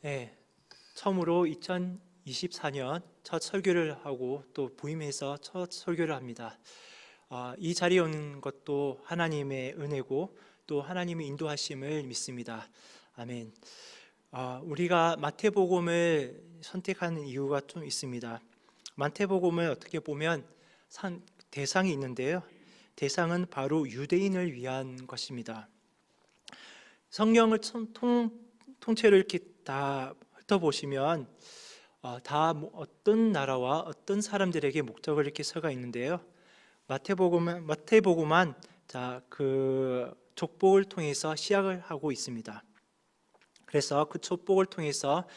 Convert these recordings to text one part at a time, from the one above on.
네, 처음으로 2024년 첫 설교를 하고 또 부임해서 첫 설교를 합니다. 이 자리에 오는 것도 하나님의 은혜고 또 하나님의 인도하심을 믿습니다. 아멘. 우리가 마태복음을 선택하는 이유가 좀 있습니다. 마태복음을 어떻게 보면 대상이 있는데요. 대상은 바로 유대인을 위한 것입니다. 성경을 통째로 이렇게 다 훑어보시면 다 어떤 나라와 어떤 사람들에게 목적을 이렇게 서가 있는데요. 마태복음만 그 족복을 통해서 시작을 하고 있습니다. 그래서 그 족복을 통해서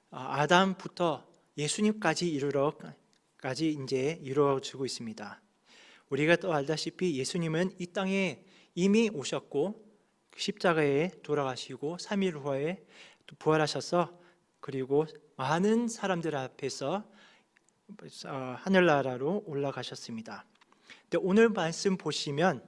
아담부터 예수님까지 이제 이루어지고 있습니다. 우리가 또 알다시피 예수님은 이 땅에 이미 오셨고 십자가에 돌아가시고 3일 후에 부활하셔서 그리고 많은 사람들 앞에서 하늘나라로 올라가셨습니다. 근데 오늘 말씀 보시면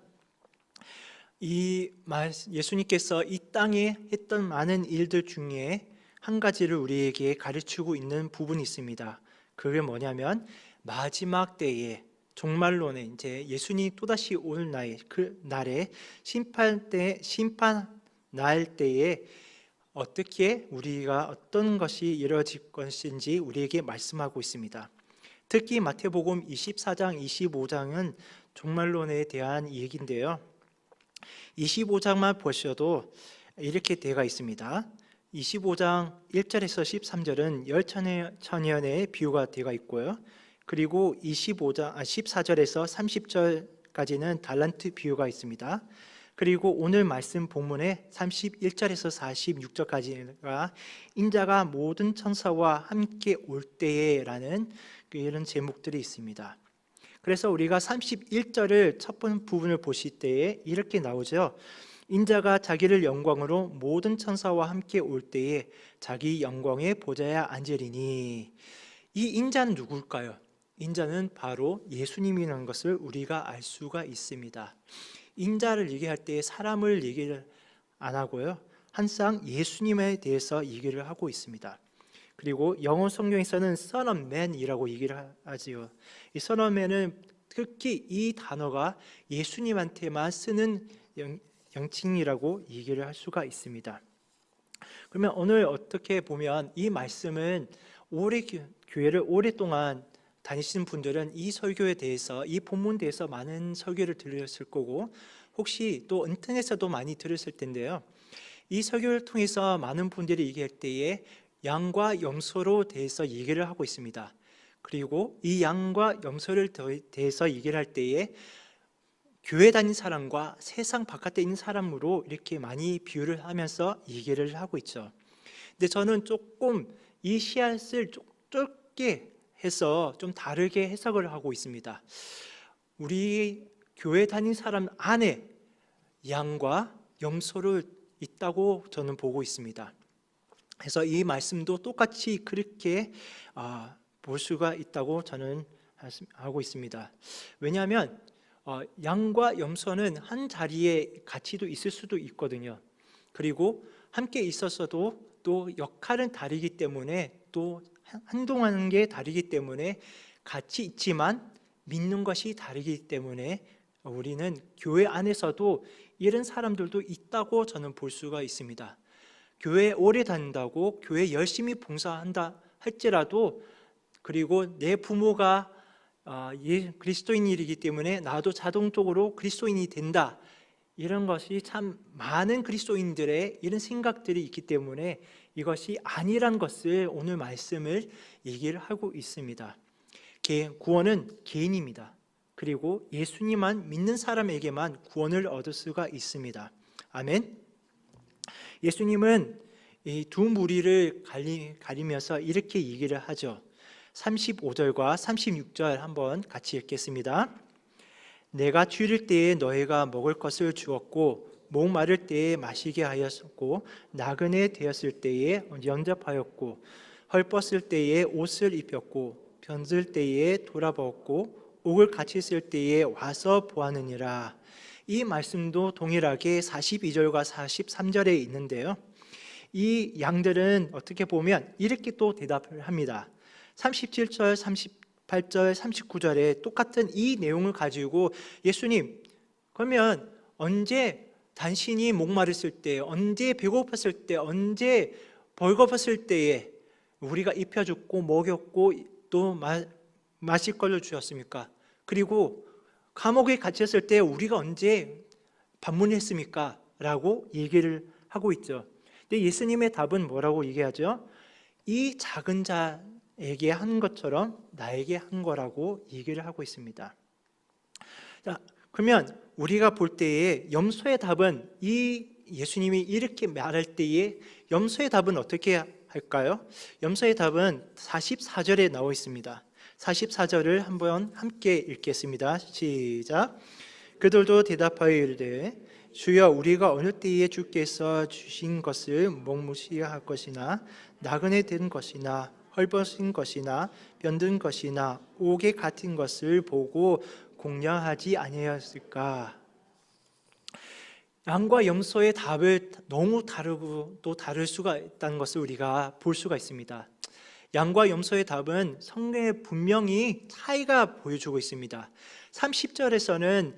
예수님께서 이 땅에 했던 많은 일들 중에 한 가지를 우리에게 가르치고 있는 부분이 있습니다. 그게 뭐냐면 마지막 때에 종말론에 이제 예수님이 또다시 올 날에 심판날 때에 어떻게 우리가 어떤 것이 이루어질 것인지 우리에게 말씀하고 있습니다. 특히 마태복음 24장, 25장은 종말론에 대한 얘기인데요. 25장만 보셔도 이렇게 되어 있습니다. 25장 1절에서 13절은 열처녀의 비유가 되어 있고요. 그리고 14절에서 30절까지는 달란트 비유가 있습니다. 그리고 오늘 말씀 본문에 31절에서 46절까지가 인자가 모든 천사와 함께 올 때에라는 이런 제목들이 있습니다. 그래서 우리가 31절을 첫 번째 부분을 보실 때에 이렇게 나오죠. 인자가 자기를 영광으로 모든 천사와 함께 올 때에 자기 영광의 보좌에 앉으리니. 이 인자는 누굴까요? 인자는 바로 예수님이라는 것을 우리가 알 수가 있습니다. 인자를 얘기할 때 사람을 얘기를 안 하고요, 항상 예수님에 대해서 얘기를 하고 있습니다. 그리고 영어 성경에서는 Son of Man이라고 얘기를 하지요. 이 Son of Man은 특히 이 단어가 예수님한테만 쓰는 영칭이라고 얘기를 할 수가 있습니다. 그러면 오늘 어떻게 보면 이 말씀은 교회를 오랫동안 다니시는 분들은 이 설교에 대해서, 이 본문에 대해서 많은 설교를 들으셨을 거고 혹시 또 인터넷에서도 많이 들으실 텐데요. 이 설교를 통해서 많은 분들이 얘기할 때에 양과 염소로 대해서 얘기를 하고 있습니다. 그리고 이 양과 염소를 대해서 얘기를 할 때에 교회 다닌 사람과 세상 바깥에 있는 사람으로 이렇게 많이 비유를 하면서 얘기를 하고 있죠. 근데 저는 조금 이 씨앗을 좁게 해서 좀 다르게 해석을 하고 있습니다. 우리 교회 다닌 사람 안에 양과 염소를 있다고 저는 보고 있습니다. 그래서 이 말씀도 똑같이 그렇게 볼 수가 있다고 저는 하고 있습니다. 왜냐하면 양과 염소는 한 자리에 같이도 있을 수도 있거든요. 그리고 함께 있었어도 또 역할은 다르기 때문에 또 행동하는 게 다르기 때문에 같이 있지만 믿는 것이 다르기 때문에 우리는 교회 안에서도 이런 사람들도 있다고 저는 볼 수가 있습니다. 교회 오래 다닌다고 교회 열심히 봉사한다 할지라도, 그리고 내 부모가 그리스도인이기 때문에 나도 자동적으로 그리스도인이 된다, 이런 것이 참 많은 그리스도인들의 이런 생각들이 있기 때문에 이것이 아니란 것을 오늘 말씀을 얘기를 하고 있습니다. 구원은 개인입니다. 그리고 예수님만 믿는 사람에게만 구원을 얻을 수가 있습니다. 아멘. 예수님은 이 두 무리를 가리면서 이렇게 얘기를 하죠. 35절과 36절 한번 같이 읽겠습니다. 내가 줄일 때에 너희가 먹을 것을 주었고 목마를 때에 마시게 하였고 나그네 되었을 때에 영접하였고 헐벗을 때에 옷을 입혔고 병들 때에 돌아보았고 옥을 갇혔을 때에 와서 보았느니라. 이 말씀도 동일하게 42절과 43절에 있는데요. 이 양들은 어떻게 보면 이렇게 또 대답을 합니다. 37절, 38절, 39절에 똑같은 이 내용을 가지고 예수님, 그러면 언제 당신이 목마르실 때, 언제 배고팠을 때, 언제 벌거벗을 때에 우리가 입혀줬고 먹였고 또 마실 걸로 주셨습니까? 그리고 감옥에 갇혔을 때 우리가 언제 방문했습니까? 라고 얘기를 하고 있죠. 근데 예수님의 답은 뭐라고 얘기하죠? 이 작은 자에게 한 것처럼 나에게 한 거라고 얘기를 하고 있습니다. 자, 그러면 우리가 볼 때에 염소의 답은, 이 예수님이 이렇게 말할 때에 염소의 답은 어떻게 할까요? 염소의 답은 44절에 나와 있습니다. 44절을 한번 함께 읽겠습니다. 시작. 그들도 대답하여 이르되 주여, 우리가 어느 때에 주께서 주신 것을 먹무시할 것이나 나그네 된 것이나 헐벗은 것이나 병든 것이나 옥에 갇힌 것을 보고 공양하지 아니하였을까? 양과 염소의 답을 너무 다르고 또 다를 수가 있다는 것을 우리가 볼 수가 있습니다. 양과 염소의 답은 성경에 분명히 차이가 보여주고 있습니다. 30절에서는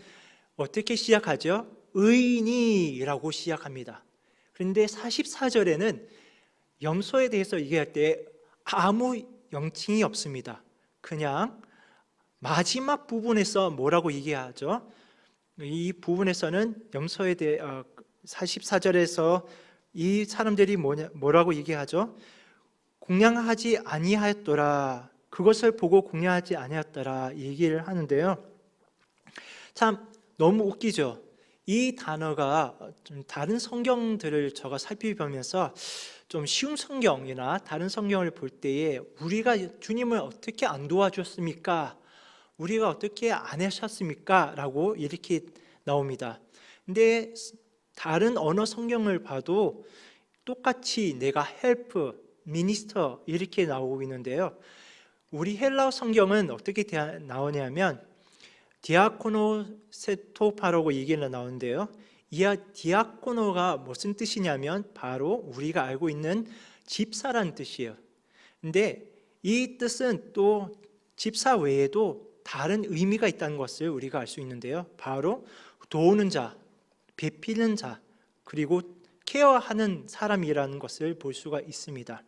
어떻게 시작하죠? 의인이라고 시작합니다. 그런데 44절에는 염소에 대해서 얘기할 때 아무 영칭이 없습니다. 그냥 마지막 부분에서 뭐라고 얘기하죠? 이 부분에서는 염소에 대해 44절에서 이 사람들이 뭐라고 얘기하죠? 공양하지 아니하였더라. 그것을 보고 공양하지 아니하였더라 얘기를 하는데요. 참 너무 웃기죠. 이 단어가 좀 다른 성경들을 제가 살펴보면서 좀 쉬운 성경이나 다른 성경을 볼 때에 우리가 주님을 어떻게 안 도와주었습니까? 우리가 어떻게 안 하셨습니까? 라고 이렇게 나옵니다. 근데 다른 언어 성경을 봐도 똑같이 내가 help, minister 이렇게 나오고 있는데요. 우리 헬라어 성경은 어떻게 나오냐면 디아코노세토파라고 얘기가 나오는데요. 이 디아코노가 무슨 뜻이냐면 바로 우리가 알고 있는 집사라는 뜻이에요. 근데 이 뜻은 또 집사 외에도 다른 의미가 있다는 것을 우리가 알 수 있는데요. 바로 도우는 자, 베푸는 자, 그리고 케어하는 사람이라는 것을 볼 수가 있습니다.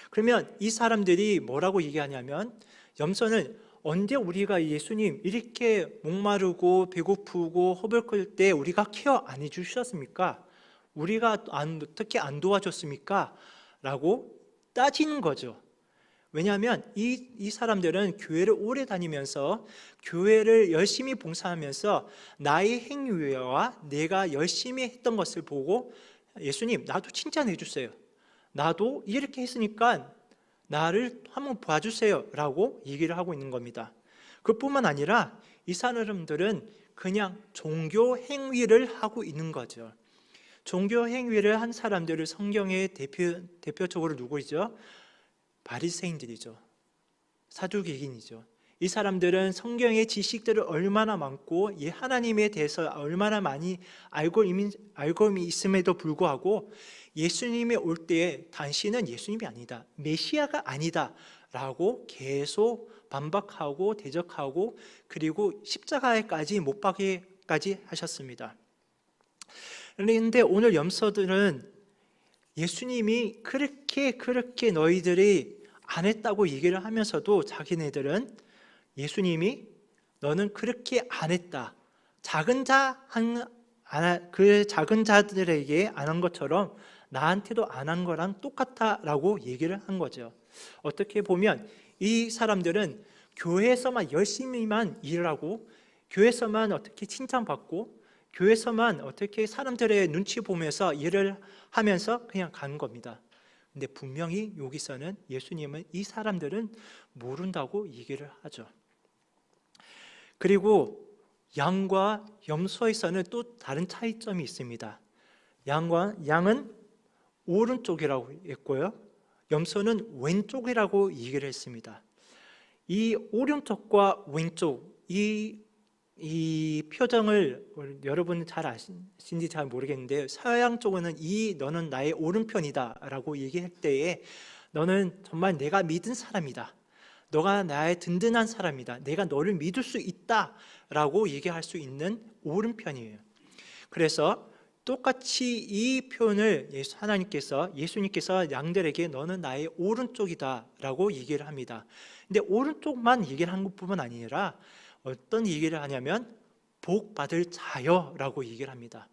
그러면 이 사람들이 뭐라고 얘기하냐면 염소는 언제 우리가 예수님 이렇게 목마르고 배고프고 허벌거릴 때 우리가 케어 안 해주셨습니까? 우리가 어떻게 안 도와줬습니까? 라고 따지는 거죠. 왜냐하면 이 사람들은 교회를 오래 다니면서 교회를 열심히 봉사하면서 나의 행위와 내가 열심히 했던 것을 보고 예수님 나도 칭찬해 주세요. 나도 이렇게 했으니까 나를 한번 봐주세요 라고 얘기를 하고 있는 겁니다. 그뿐만 아니라 이 사람들은 그냥 종교 행위를 하고 있는 거죠. 종교 행위를 한 사람들을 성경의 대표적으로 누구이죠? 바리새인들이죠. 사두개인이죠. 이 사람들은 성경의 지식들을 얼마나 많고 하나님에 대해서 얼마나 많이 알고 있음에도 불구하고 예수님이 올 때에 당신은 예수님이 아니다, 메시아가 아니다 라고 계속 반박하고 대적하고 그리고 십자가에까지 못 박게까지 하셨습니다. 그런데 오늘 염소들은 예수님이 그렇게 너희들이 안 했다고 얘기를 하면서도 자기네들은 예수님이 너는 그렇게 안 했다, 그 작은 자들에게 안 한 것처럼 나한테도 안 한 거랑 똑같다라고 얘기를 한 거죠. 어떻게 보면 이 사람들은 교회에서만 열심히만 일하고 교회에서만 어떻게 칭찬받고 교회에서만 어떻게 사람들의 눈치 보면서 일을 하면서 그냥 가는 겁니다. 근데 분명히 여기서는 예수님은 이 사람들은 모른다고 얘기를 하죠. 그리고 양과 염소에서는 또 다른 차이점이 있습니다. 양은 오른쪽이라고 했고요, 염소는 왼쪽이라고 얘기를 했습니다. 이 오른쪽과 왼쪽, 이 이 표정을 여러분 잘 아신지 잘 모르겠는데 서양 쪽은 너는 나의 오른편이다 라고 얘기할 때에 너는 정말 내가 믿은 사람이다, 너가 나의 든든한 사람이다, 내가 너를 믿을 수 있다 라고 얘기할 수 있는 오른편이에요. 그래서 똑같이 이 표현을 예수님께서 양들에게 너는 나의 오른쪽이다 라고 얘기를 합니다. 근데 오른쪽만 얘기를 한 것뿐만 아니라 어떤 얘기를 하냐면 복 받을 자여 라고 얘기를 합니다.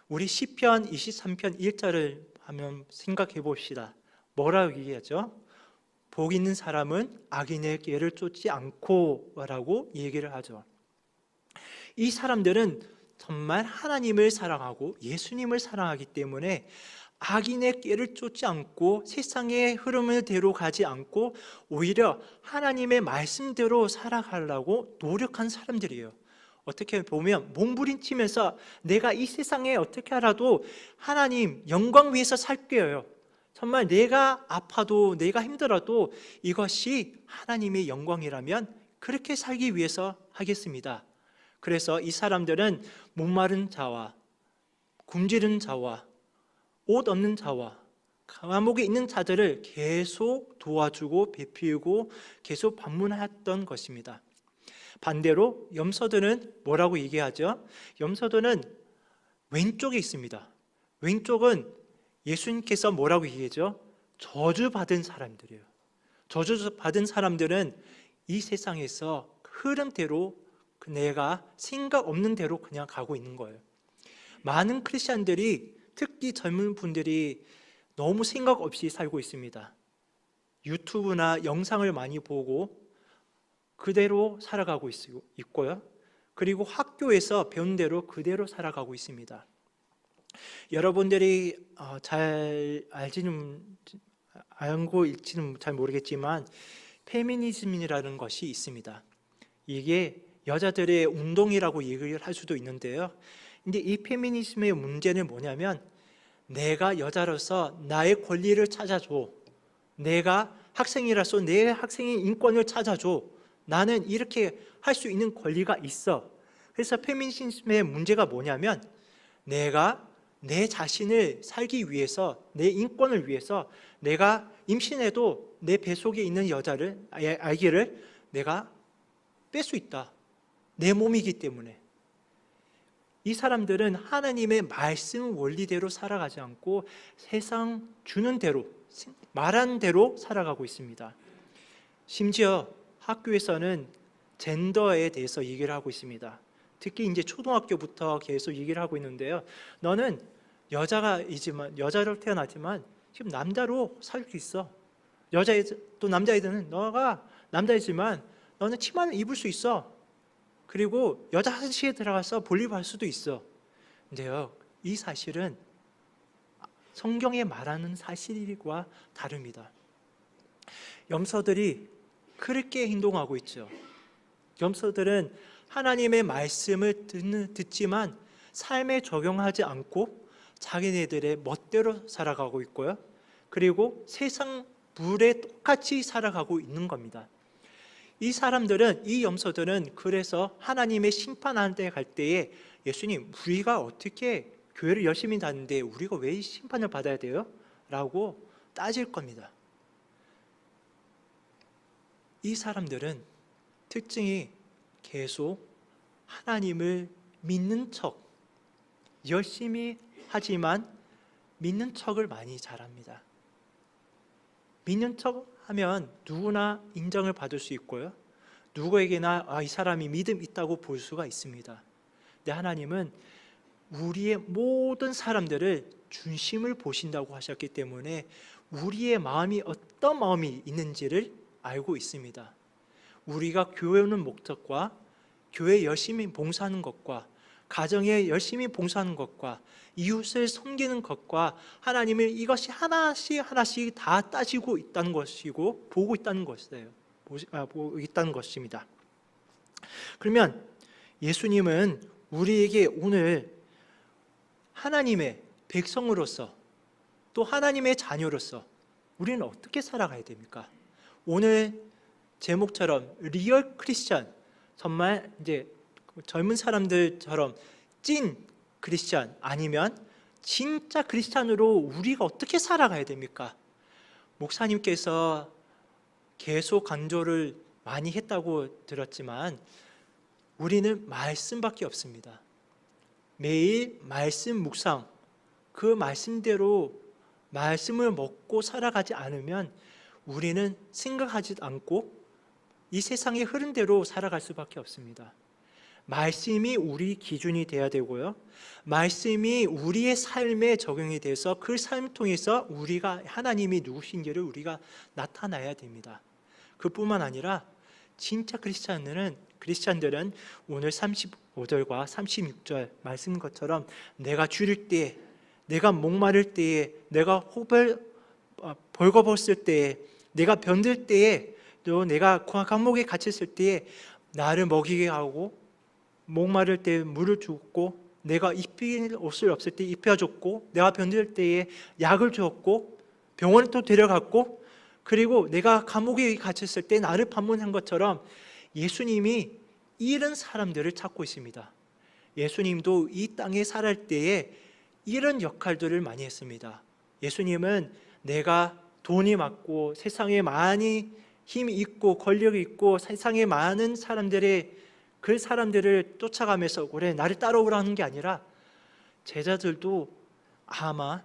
우리 시편 23편 1절을 한번 생각해 봅시다. 뭐라고 얘기하죠? 복 있는 사람은 악인의 길을 쫓지 않고 라고 얘기를 하죠. 이 사람들은 정말 하나님을 사랑하고 예수님을 사랑하기 때문에 악인의 길을 쫓지 않고 세상의 흐름대로 가지 않고 오히려 하나님의 말씀대로 살아가려고 노력한 사람들이에요. 어떻게 보면 몸부림치면서 내가 이 세상에 어떻게 하라도 하나님 영광 위해서 살게요. 정말 내가 아파도 내가 힘들어도 이것이 하나님의 영광이라면 그렇게 살기 위해서 하겠습니다. 그래서 이 사람들은 목마른 자와 굶주린 자와 옷 없는 자와 감옥에 있는 자들을 계속 도와주고 베풀고 계속 방문했던 것입니다. 반대로 염소들은 뭐라고 얘기하죠? 염소들은 왼쪽에 있습니다. 왼쪽은 예수님께서 뭐라고 얘기하죠? 저주받은 사람들이에요. 저주받은 사람들은 이 세상에서 흐름대로 내가 생각 없는 대로 그냥 가고 있는 거예요. 많은 크리스찬들이, 특히 젊은 분들이 너무 생각 없이 살고 있습니다. 유튜브나 영상을 많이 보고 그대로 살아가고 있고요. 그리고 학교에서 배운 대로 그대로 살아가고 있습니다. 여러분들이 잘 알고 있지는 잘 모르겠지만 페미니즘이라는 것이 있습니다. 이게 여자들의 운동이라고 얘기를 할 수도 있는데요. 근데 이 페미니즘의 문제는 뭐냐면 내가 여자로서 나의 권리를 찾아줘, 내가 학생이라서 내 학생의 인권을 찾아줘, 나는 이렇게 할 수 있는 권리가 있어. 그래서 페미니즘의 문제가 뭐냐면 내가 내 자신을 살기 위해서, 내 인권을 위해서 내가 임신해도 내 뱃속에 있는 아기를 내가 뺄 수 있다. 내 몸이기 때문에. 이 사람들은 하나님의 말씀 원리대로 살아가지 않고 세상 주는 대로, 말한 대로 살아가고 있습니다. 심지어 학교에서는 젠더에 대해서 얘기를 하고 있습니다. 특히 이제 초등학교부터 계속 얘기를 하고 있는데요. 너는 여자로 태어났지만 지금 남자로 살 수 있어. 또 남자애들은 너가 남자이지만 너는 치마를 입을 수 있어. 그리고 여자 화장실에 들어가서 볼일할 수도 있어. 근데요, 이 사실은 성경에 말하는 사실과 다릅니다. 염소들이 그렇게 행동하고 있죠. 염소들은 하나님의 말씀을 듣지만 삶에 적용하지 않고 자기네들의 멋대로 살아가고 있고요. 그리고 세상 물에 똑같이 살아가고 있는 겁니다. 이 염소들은 그래서 하나님의 심판하는 데 갈 때에 예수님, 우리가 어떻게 교회를 열심히 다니는데 우리가 왜 심판을 받아야 돼요? 라고 따질 겁니다. 이 사람들은 특징이 계속 하나님을 믿는 척, 열심히 하지만 믿는 척을 많이 잘합니다. 믿는 척 하면 누구나 인정을 받을 수 있고요. 누구에게나 이 사람이 믿음 있다고 볼 수가 있습니다. 근데 하나님은 우리의 모든 사람들을 중심을 보신다고 하셨기 때문에 우리의 마음이 어떤 마음이 있는지를 알고 있습니다. 우리가 교회 오는 목적과 교회 열심히 봉사하는 것과 가정에 열심히 봉사하는 것과 이웃을 섬기는 것과 하나님을 이것이 하나씩 다 따지고 있다는 것이고 보고 있다는 것입니다. 그러면 예수님은 우리에게 오늘 하나님의 백성으로서 또 하나님의 자녀로서 우리는 어떻게 살아가야 됩니까? 오늘 제목처럼 리얼 크리스천, 정말 이제 젊은 사람들처럼 찐 크리스찬 아니면 진짜 크리스찬으로 우리가 어떻게 살아가야 됩니까? 목사님께서 계속 강조를 많이 했다고 들었지만 우리는 말씀밖에 없습니다. 매일 말씀 묵상, 그 말씀대로 말씀을 먹고 살아가지 않으면 우리는 생각하지 않고 이 세상의 흐름대로 살아갈 수밖에 없습니다. 말씀이 우리 기준이 돼야 되고요, 말씀이 우리의 삶에 적용이 돼서 그 삶을 통해서 우리가 하나님이 누구신지를 우리가 나타나야 됩니다. 그뿐만 아니라 진짜 크리스찬들은 오늘 35절과 36절 말씀 것처럼 내가 줄일 때에, 내가 목마를 때에, 내가 호흡을 벌거벗을 때에, 내가 병들 때에, 또 내가 감옥에 갇혔을 때에 나를 먹이게 하고, 목마를 때 물을 주었고, 내가 입힐 옷을 없을 때 입혀줬고, 내가 병들 때에 약을 주었고, 병원에 또 데려갔고, 그리고 내가 감옥에 갇혔을 때 나를 방문한 것처럼 예수님이 이런 사람들을 찾고 있습니다. 예수님도 이 땅에 살할 때에 이런 역할들을 많이 했습니다. 예수님은 내가 돈이 많고 세상에 많이 힘이 있고 권력이 있고 세상에 많은 그 사람들을 쫓아가면서 그래 나를 따라오라는 게 아니라, 제자들도 아마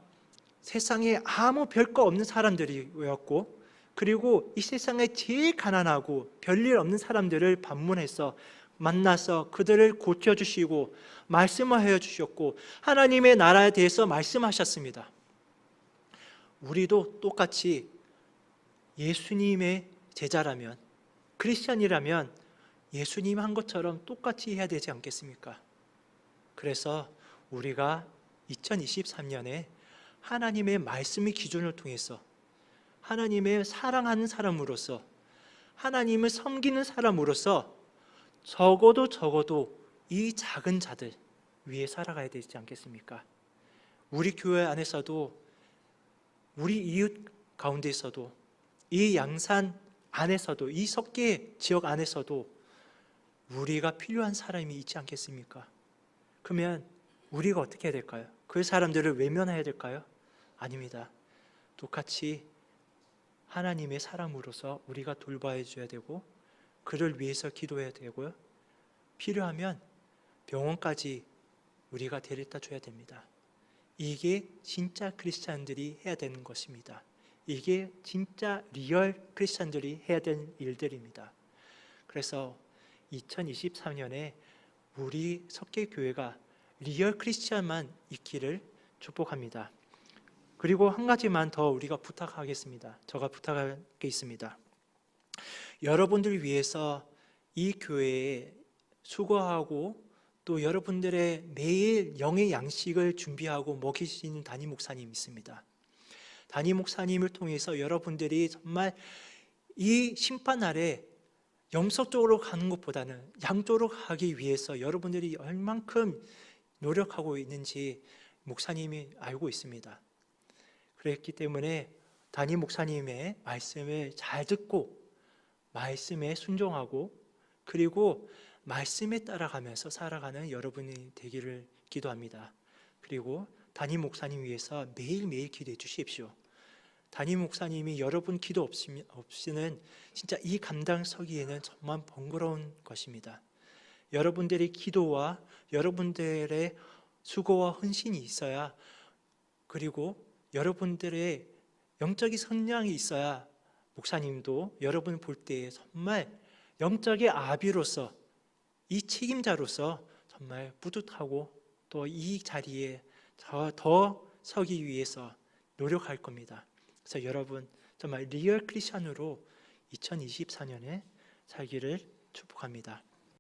세상에 아무 별거 없는 사람들이었고, 그리고 이 세상에 제일 가난하고 별일 없는 사람들을 방문해서 만나서 그들을 고쳐주시고 말씀을 해주셨고 하나님의 나라에 대해서 말씀하셨습니다. 우리도 똑같이 예수님의 제자라면, 크리스찬이라면 예수님 한 것처럼 똑같이 해야 되지 않겠습니까? 그래서 우리가 2023년에 하나님의 말씀의 기준을 통해서 하나님의 사랑하는 사람으로서, 하나님을 섬기는 사람으로서 적어도 이 작은 자들 위에 살아가야 되지 않겠습니까? 우리 교회 안에서도, 우리 이웃 가운데서도, 이 양산 안에서도, 이 석계 지역 안에서도 우리가 필요한 사람이 있지 않겠습니까? 그러면 우리가 어떻게 해야 될까요? 그 사람들을 외면해야 될까요? 아닙니다. 똑같이 하나님의 사람으로서 우리가 돌봐야 줘야 되고, 그를 위해서 기도해야 되고요, 필요하면 병원까지 우리가 데려다 줘야 됩니다. 이게 진짜 크리스찬들이 해야 되는 것입니다. 이게 진짜 리얼 크리스찬들이 해야 되는 일들입니다. 그래서 2023년에 우리 석계교회가 리얼 크리스찬만 있기를 축복합니다. 그리고 한 가지만 더 우리가 부탁하겠습니다. 제가 부탁할 게 있습니다. 여러분들을 위해서 이 교회에 수고하고 또 여러분들의 매일 영의 양식을 준비하고 먹이시는 담임 목사님이 있습니다. 담임 목사님을 통해서 여러분들이 정말 이 심판날에 영적으로 가는 것보다는 양쪽으로 가기 위해서 여러분들이 얼만큼 노력하고 있는지 목사님이 알고 있습니다. 그랬기 때문에 담임 목사님의 말씀을 잘 듣고 말씀에 순종하고, 그리고 말씀에 따라가면서 살아가는 여러분이 되기를 기도합니다. 그리고 담임 목사님 위해서 매일매일 기도해 주십시오. 담임 목사님이 여러분 기도 없이는 진짜 이 감당 서기에는 정말 번거로운 것입니다. 여러분들의 기도와 여러분들의 수고와 헌신이 있어야, 그리고 여러분들의 영적인 성량이 있어야 목사님도 여러분을 볼 때 정말 영적의 아비로서, 이 책임자로서 정말 뿌듯하고 또 이 자리에 더 서기 위해서 노력할 겁니다. 그래서 여러분 정말 리얼 크리스찬으로 2024년에 살기를 축복합니다.